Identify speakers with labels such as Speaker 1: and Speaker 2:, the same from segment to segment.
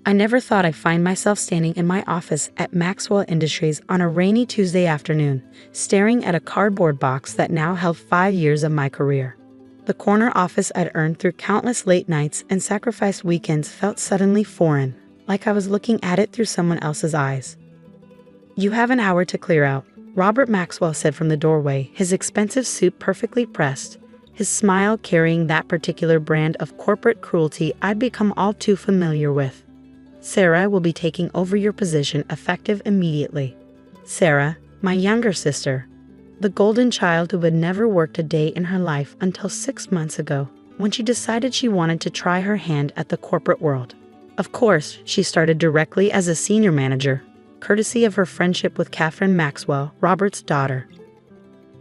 Speaker 1: I never thought I'd find myself standing in my office at Maxwell Industries on a rainy Tuesday afternoon, staring at a cardboard box that now held 5 years of my career. The corner office I'd earned through countless late nights and sacrificed weekends felt suddenly foreign, like I was looking at it through someone else's eyes. "You have an hour to clear out," Robert Maxwell said from the doorway, his expensive suit perfectly pressed, his smile carrying that particular brand of corporate cruelty I'd become all too familiar with. "Sarah will be taking over your position effective immediately." Sarah, my younger sister, the golden child who had never worked a day in her life until 6 months ago, when she decided she wanted to try her hand at the corporate world. Of course, she started directly as a senior manager, courtesy of her friendship with Catherine Maxwell, Robert's daughter.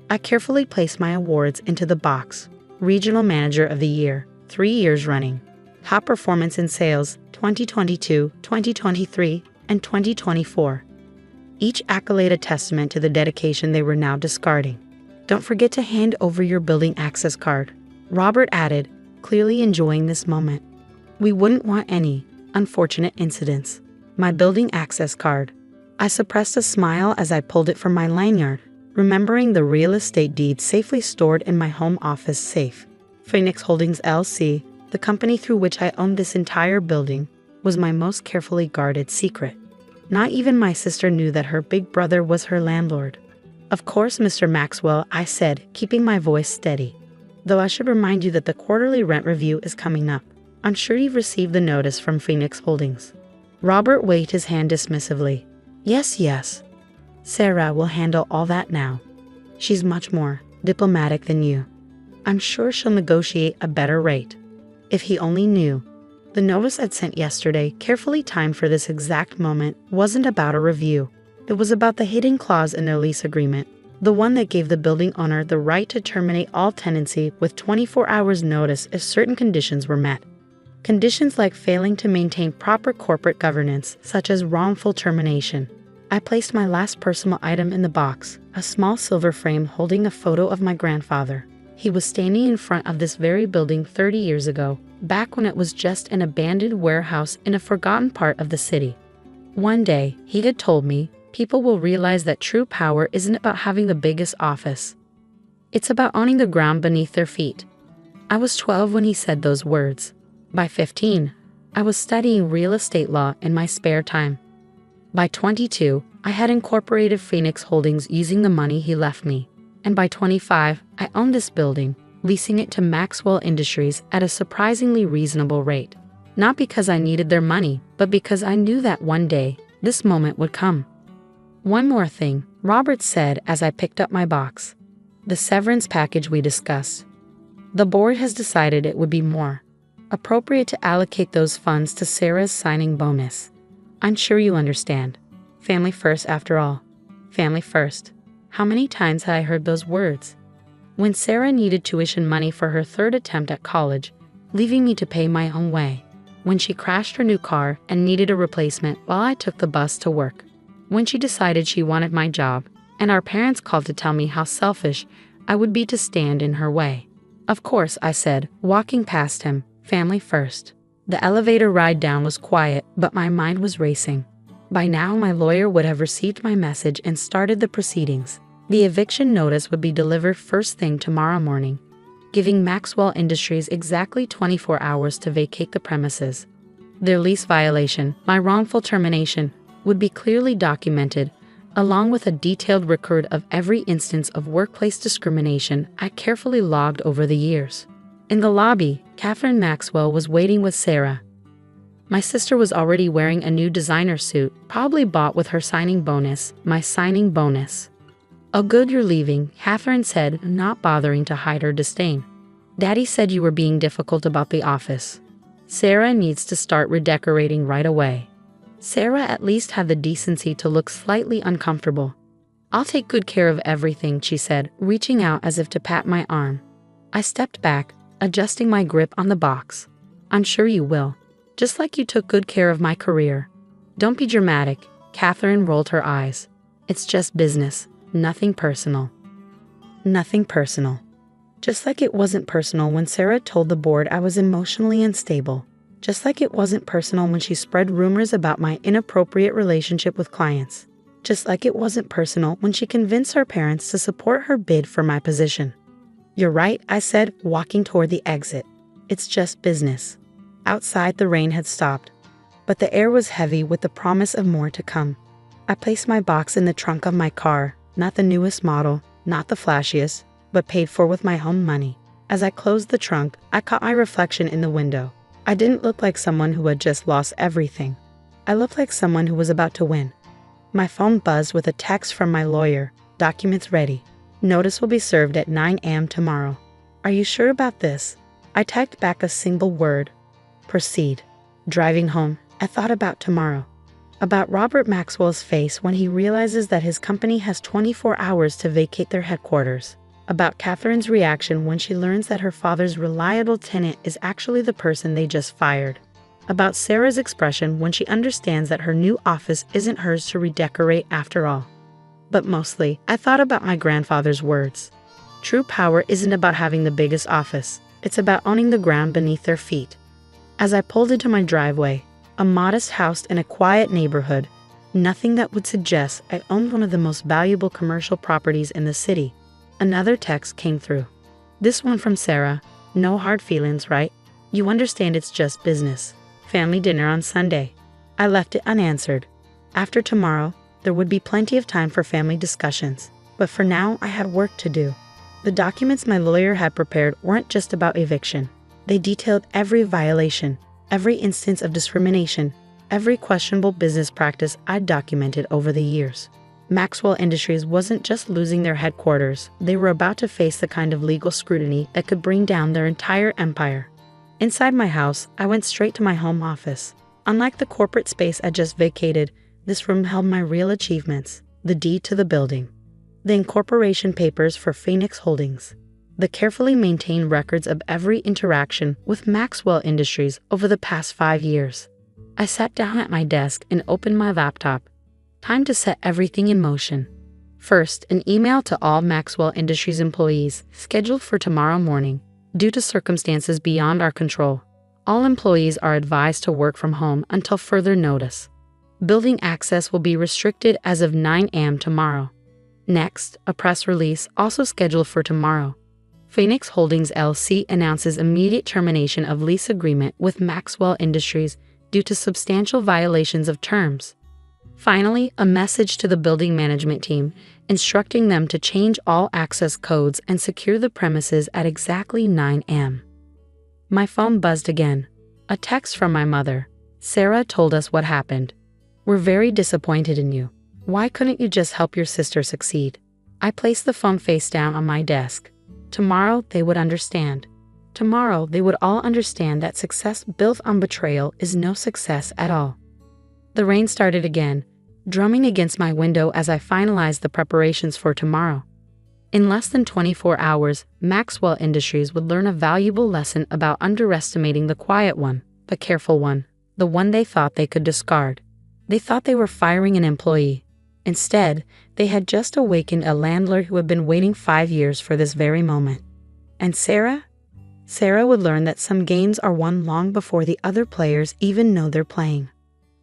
Speaker 1: I carefully placed my awards into the box: Regional Manager of the Year, 3 years running; Top Performance in Sales, 2022, 2023, and 2024. Each accolade a testament to the dedication they were now discarding. "Don't forget to hand over your building access card," Robert added, clearly enjoying this moment. "We wouldn't want any unfortunate incidents." My building access card. I suppressed a smile as I pulled it from my lanyard, remembering the real estate deed safely stored in my home office safe. Phoenix Holdings LC, the company through which I owned this entire building, was my most carefully guarded secret. Not even my sister knew that her big brother was her landlord. "Of course, Mr. Maxwell," I said, keeping my voice steady. "Though I should remind you that the quarterly rent review is coming up. I'm sure you've received the notice from Phoenix Holdings." Robert waved his hand dismissively. Yes. Sarah will handle all that now. She's much more diplomatic than you. I'm sure she'll negotiate a better rate." If he only knew. The notice I'd sent yesterday, carefully timed for this exact moment, wasn't about a review. It was about the hidden clause in their lease agreement, the one that gave the building owner the right to terminate all tenancy with 24 hours notice if certain conditions were met. Conditions like failing to maintain proper corporate governance, such as wrongful termination. I placed my last personal item in the box, a small silver frame holding a photo of my grandfather. He was standing in front of this very building 30 years ago, back when it was just an abandoned warehouse in a forgotten part of the city. One day, he had told me, people will realize that true power isn't about having the biggest office. It's about owning the ground beneath their feet. I was 12 when he said those words. By 15, I was studying real estate law in my spare time. By 22, I had incorporated Phoenix Holdings using the money he left me. And by 25, I owned this building, leasing it to Maxwell Industries at a surprisingly reasonable rate. Not because I needed their money, but because I knew that one day, this moment would come. "One more thing," Robert said as I picked up my box. "The severance package we discussed. The board has decided it would be more appropriate to allocate those funds to Sarah's signing bonus. I'm sure you understand. Family first after all. Family first." How many times had I heard those words? When Sarah needed tuition money for her 3rd attempt at college, leaving me to pay my own way. When she crashed her new car and needed a replacement while I took the bus to work. When she decided she wanted my job, and our parents called to tell me how selfish I would be to stand in her way. "Of course," I said, walking past him, "family first." The elevator ride down was quiet, but my mind was racing. By now, my lawyer would have received my message and started the proceedings. The eviction notice would be delivered first thing tomorrow morning, giving Maxwell Industries exactly 24 hours to vacate the premises. Their lease violation, my wrongful termination, would be clearly documented, along with a detailed record of every instance of workplace discrimination I carefully logged over the years. In the lobby, Catherine Maxwell was waiting with Sarah. My sister was already wearing a new designer suit, probably bought with her signing bonus, my signing bonus. "Oh good, you're leaving," Catherine said, not bothering to hide her disdain. "Daddy said you were being difficult about the office. Sarah needs to start redecorating right away." Sarah at least had the decency to look slightly uncomfortable. "I'll take good care of everything," she said, reaching out as if to pat my arm. I stepped back, adjusting my grip on the box. "I'm sure you will. Just like you took good care of my career." "Don't be dramatic," Catherine rolled her eyes. "It's just business, nothing personal." Nothing personal. Just like it wasn't personal when Sarah told the board I was emotionally unstable. Just like it wasn't personal when she spread rumors about my inappropriate relationship with clients. Just like it wasn't personal when she convinced her parents to support her bid for my position. "You're right," I said, walking toward the exit. "It's just business." Outside, the rain had stopped, but the air was heavy with the promise of more to come. I placed my box in the trunk of my car, not the newest model, not the flashiest, but paid for with my own money. As I closed the trunk, I caught my reflection in the window. I didn't look like someone who had just lost everything. I looked like someone who was about to win. My phone buzzed with a text from my lawyer. "Documents ready. Notice will be served at 9 a.m. tomorrow. Are you sure about this?" I typed back a single word. "Proceed." Driving home, I thought about tomorrow. About Robert Maxwell's face when he realizes that his company has 24 hours to vacate their headquarters. About Catherine's reaction when she learns that her father's reliable tenant is actually the person they just fired. About Sarah's expression when she understands that her new office isn't hers to redecorate after all. But mostly, I thought about my grandfather's words. True power isn't about having the biggest office. It's about owning the ground beneath their feet. As I pulled into my driveway, a modest house in a quiet neighborhood, nothing that would suggest I owned one of the most valuable commercial properties in the city, another text came through. This one from Sarah. "No hard feelings, right? You understand it's just business. Family dinner on Sunday." I left it unanswered. After tomorrow, there would be plenty of time for family discussions, but for now I had work to do. The documents my lawyer had prepared weren't just about eviction. They detailed every violation, every instance of discrimination, every questionable business practice I'd documented over the years. Maxwell Industries wasn't just losing their headquarters, they were about to face the kind of legal scrutiny that could bring down their entire empire. Inside my house, I went straight to my home office. Unlike the corporate space I just vacated, this room held my real achievements, the deed to the building, the incorporation papers for Phoenix Holdings, the carefully maintained records of every interaction with Maxwell Industries over the past 5 years. I sat down at my desk and opened my laptop. Time to set everything in motion. First, an email to all Maxwell Industries employees, scheduled for tomorrow morning. Due to circumstances beyond our control, all employees are advised to work from home until further notice. Building access will be restricted as of 9 a.m. tomorrow. Next, a press release also scheduled for tomorrow. Phoenix Holdings LC announces immediate termination of lease agreement with Maxwell Industries due to substantial violations of terms. Finally, a message to the building management team instructing them to change all access codes and secure the premises at exactly 9 a.m. My phone buzzed again. A text from my mother. "Sarah told us what happened. We're very disappointed in you. Why couldn't you just help your sister succeed?" I placed the phone face down on my desk. Tomorrow they would understand. Tomorrow they would all understand that success built on betrayal is no success at all. The rain started again, drumming against my window as I finalized the preparations for tomorrow. In less than 24 hours, Maxwell Industries would learn a valuable lesson about underestimating the quiet one, the careful one, the one they thought they could discard. They thought they were firing an employee. Instead, they had just awakened a landlord who had been waiting 5 years for this very moment. And Sarah? Sarah would learn that some games are won long before the other players even know they're playing.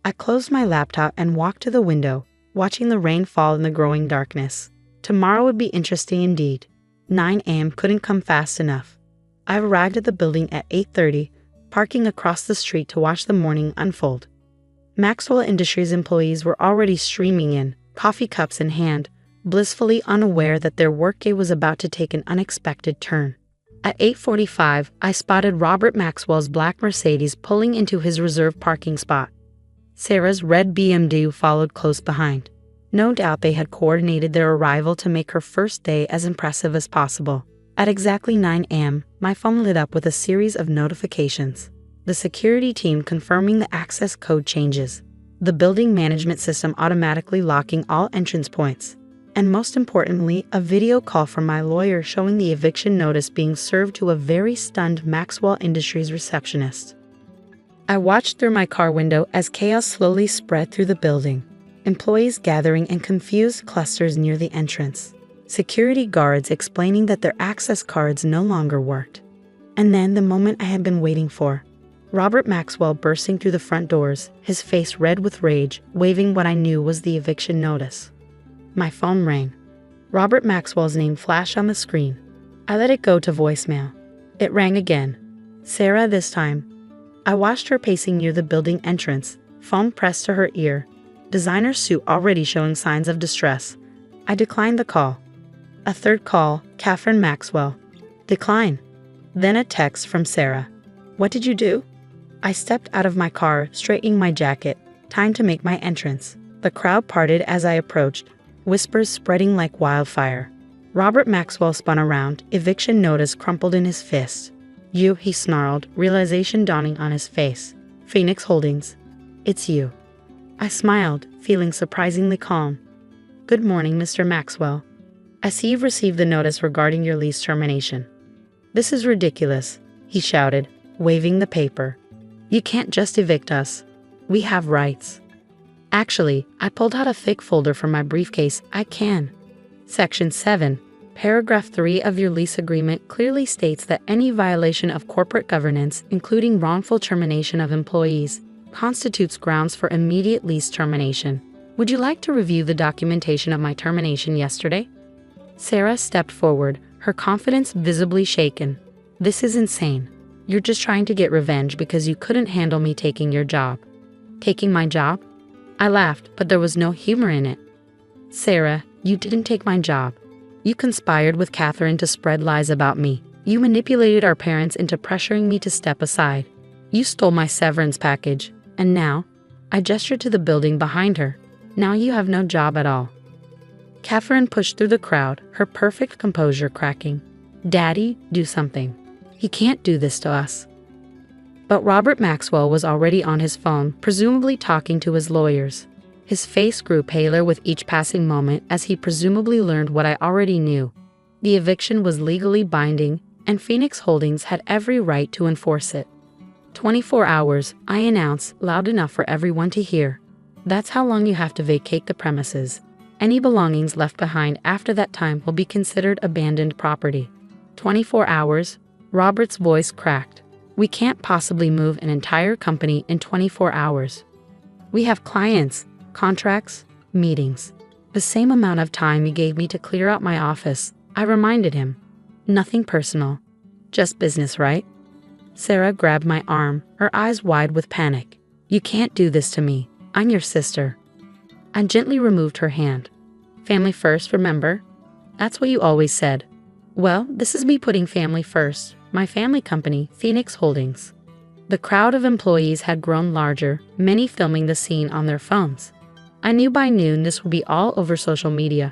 Speaker 1: I closed my laptop and walked to the window, watching the rain fall in the growing darkness. Tomorrow would be interesting indeed. 9 a.m. couldn't come fast enough. I arrived at the building at 8:30, parking across the street to watch the morning unfold. Maxwell Industries employees were already streaming in, coffee cups in hand, blissfully unaware that their workday was about to take an unexpected turn. At 8:45, I spotted Robert Maxwell's black Mercedes pulling into his reserved parking spot. Sarah's red BMW followed close behind. No doubt they had coordinated their arrival to make her first day as impressive as possible. At exactly 9 a.m., my phone lit up with a series of notifications. The security team confirming the access code changes. The building management system automatically locking all entrance points. And most importantly, a video call from my lawyer showing the eviction notice being served to a very stunned Maxwell Industries receptionist. I watched through my car window as chaos slowly spread through the building. Employees gathering in confused clusters near the entrance. Security guards explaining that their access cards no longer worked. And then the moment I had been waiting for. Robert Maxwell bursting through the front doors, his face red with rage, waving what I knew was the eviction notice. My phone rang. Robert Maxwell's name flashed on the screen. I let it go to voicemail. It rang again. Sarah this time. I watched her pacing near the building entrance, phone pressed to her ear, designer suit already showing signs of distress. I declined the call. A third call, Catherine Maxwell. Decline. Then a text from Sarah. What did you do? I stepped out of my car, straightening my jacket. Time to make my entrance. The crowd parted as I approached, whispers spreading like wildfire. Robert Maxwell spun around, eviction notice crumpled in his fist. You, he snarled, realization dawning on his face. Phoenix Holdings. It's you. I smiled, feeling surprisingly calm. Good morning, Mr. Maxwell. I see you've received the notice regarding your lease termination. This is ridiculous, he shouted, waving the paper. You can't just evict us. We have rights. Actually, I pulled out a thick folder from my briefcase. I can. Section 7, Paragraph 3 of your lease agreement clearly states that any violation of corporate governance, including wrongful termination of employees, constitutes grounds for immediate lease termination. Would you like to review the documentation of my termination yesterday? Sarah stepped forward, her confidence visibly shaken. This is insane. You're just trying to get revenge because you couldn't handle me taking your job. Taking my job? I laughed, but there was no humor in it. Sarah, you didn't take my job. You conspired with Catherine to spread lies about me. You manipulated our parents into pressuring me to step aside. You stole my severance package, and now, I gestured to the building behind her. Now you have no job at all. Catherine pushed through the crowd, her perfect composure cracking. Daddy, do something. He can't do this to us. But Robert Maxwell was already on his phone, presumably talking to his lawyers. His face grew paler with each passing moment as he presumably learned what I already knew. The eviction was legally binding, and Phoenix Holdings had every right to enforce it. 24 hours, I announced, loud enough for everyone to hear. That's how long you have to vacate the premises. Any belongings left behind after that time will be considered abandoned property. 24 hours, Robert's voice cracked. We can't possibly move an entire company in 24 hours. We have clients, contracts, meetings. The same amount of time you gave me to clear out my office, I reminded him. Nothing personal. Just business, right? Sarah grabbed my arm, her eyes wide with panic. You can't do this to me. I'm your sister. I gently removed her hand. Family first, remember? That's what you always said. Well, this is me putting family first. My family company, Phoenix Holdings. The crowd of employees had grown larger, many filming the scene on their phones. I knew by noon this would be all over social media,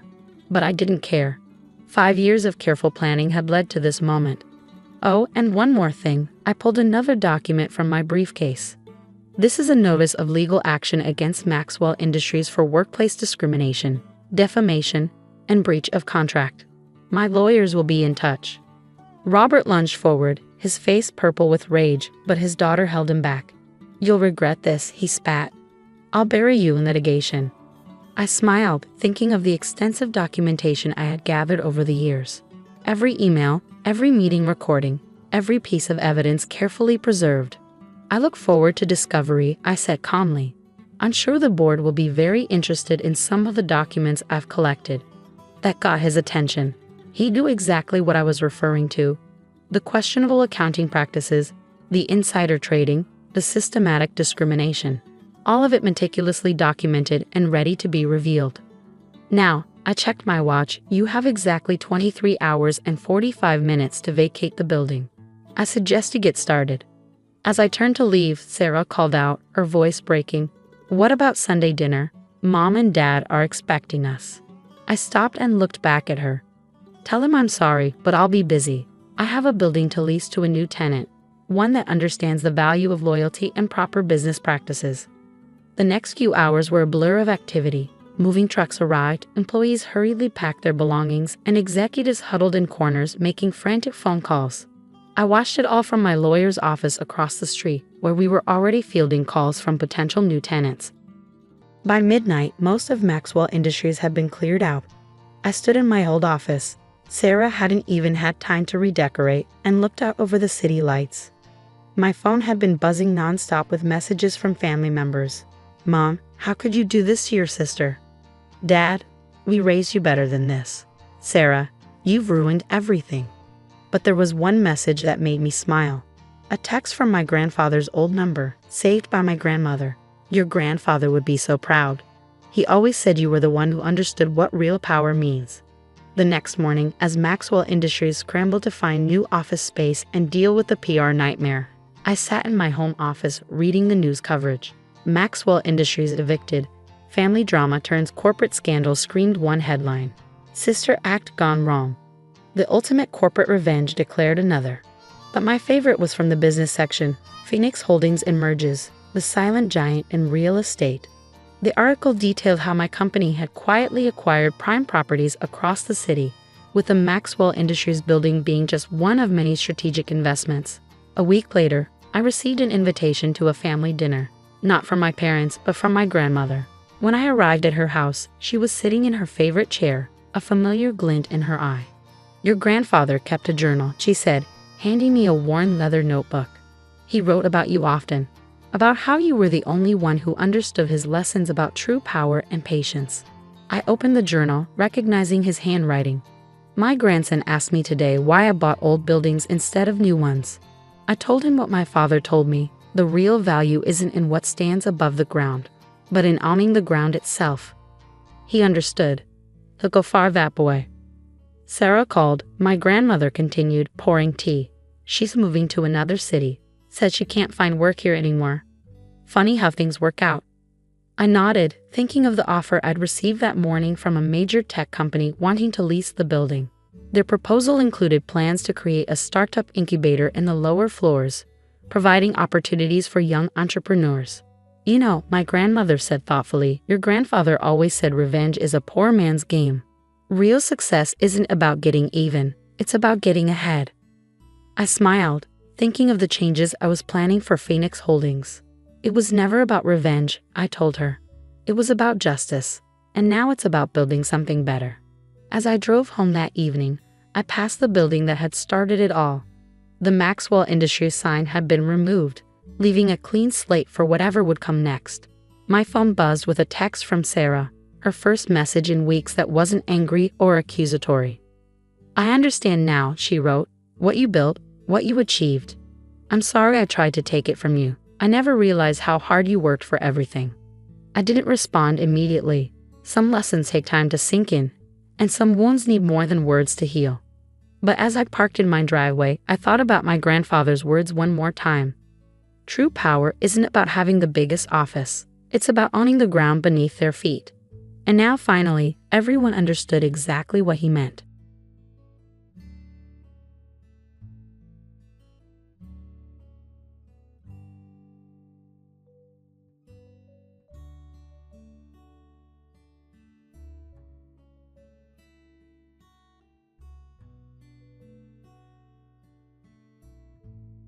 Speaker 1: but I didn't care. 5 years of careful planning had led to this moment. Oh, and one more thing, I pulled another document from my briefcase. This is a notice of legal action against Maxwell Industries for workplace discrimination, defamation, and breach of contract. My lawyers will be in touch. Robert lunged forward, his face purple with rage, but his daughter held him back. You'll regret this, he spat. I'll bury you in litigation. I smiled, thinking of the extensive documentation I had gathered over the years. Every email, every meeting recording, every piece of evidence carefully preserved. I look forward to discovery, I said calmly. I'm sure the board will be very interested in some of the documents I've collected. That got his attention. He knew exactly what I was referring to. The questionable accounting practices, the insider trading, the systematic discrimination. All of it meticulously documented and ready to be revealed. Now, I checked my watch. You have exactly 23 hours and 45 minutes to vacate the building. I suggest you get started. As I turned to leave, Sarah called out, her voice breaking. What about Sunday dinner? Mom and Dad are expecting us. I stopped and looked back at her. Tell him I'm sorry, but I'll be busy. I have a building to lease to a new tenant, one that understands the value of loyalty and proper business practices. The next few hours were a blur of activity. Moving trucks arrived, employees hurriedly packed their belongings, and executives huddled in corners making frantic phone calls. I watched it all from my lawyer's office across the street, where we were already fielding calls from potential new tenants. By midnight, most of Maxwell Industries had been cleared out. I stood in my old office. Sarah hadn't even had time to redecorate and looked out over the city lights. My phone had been buzzing nonstop with messages from family members. Mom, how could you do this to your sister? Dad, we raised you better than this. Sarah, you've ruined everything. But there was one message that made me smile. A text from my grandfather's old number, saved by my grandmother. Your grandfather would be so proud. He always said you were the one who understood what real power means. The next morning, as Maxwell Industries scrambled to find new office space and deal with the PR nightmare, I sat in my home office reading the news coverage. Maxwell Industries evicted. Family drama turns corporate scandal screamed one headline. Sister act gone wrong. The ultimate corporate revenge declared another. But my favorite was from the business section. Phoenix Holdings emerges, the silent giant in real estate. The article detailed how my company had quietly acquired prime properties across the city, with the Maxwell Industries building being just one of many strategic investments. A week later, I received an invitation to a family dinner, not from my parents, but from my grandmother. When I arrived at her house, she was sitting in her favorite chair, a familiar glint in her eye. Your grandfather kept a journal, she said, handing me a worn leather notebook. He wrote about you often, about how you were the only one who understood his lessons about true power and patience. I opened the journal, recognizing his handwriting. My grandson asked me today why I bought old buildings instead of new ones. I told him what my father told me. The real value isn't in what stands above the ground, but in owning the ground itself. He understood. He'll go far that boy. Sarah called. My grandmother continued, pouring tea. She's moving to another city. Said she can't find work here anymore. Funny how things work out. I nodded, thinking of the offer I'd received that morning from a major tech company wanting to lease the building. Their proposal included plans to create a startup incubator in the lower floors, providing opportunities for young entrepreneurs. You know, my grandmother said thoughtfully, your grandfather always said revenge is a poor man's game. Real success isn't about getting even, it's about getting ahead. I smiled, thinking of the changes I was planning for Phoenix Holdings. It was never about revenge, I told her. It was about justice, and now it's about building something better. As I drove home that evening, I passed the building that had started it all. The Maxwell Industries sign had been removed, leaving a clean slate for whatever would come next. My phone buzzed with a text from Sarah, her first message in weeks that wasn't angry or accusatory. I understand now, she wrote, what you built, what you achieved. I'm sorry I tried to take it from you. I never realized how hard you worked for everything. I didn't respond immediately. Some lessons take time to sink in, and some wounds need more than words to heal. But as I parked in my driveway, I thought about my grandfather's words one more time. True power isn't about having the biggest office. It's about owning the ground beneath their feet. And now finally, everyone understood exactly what he meant.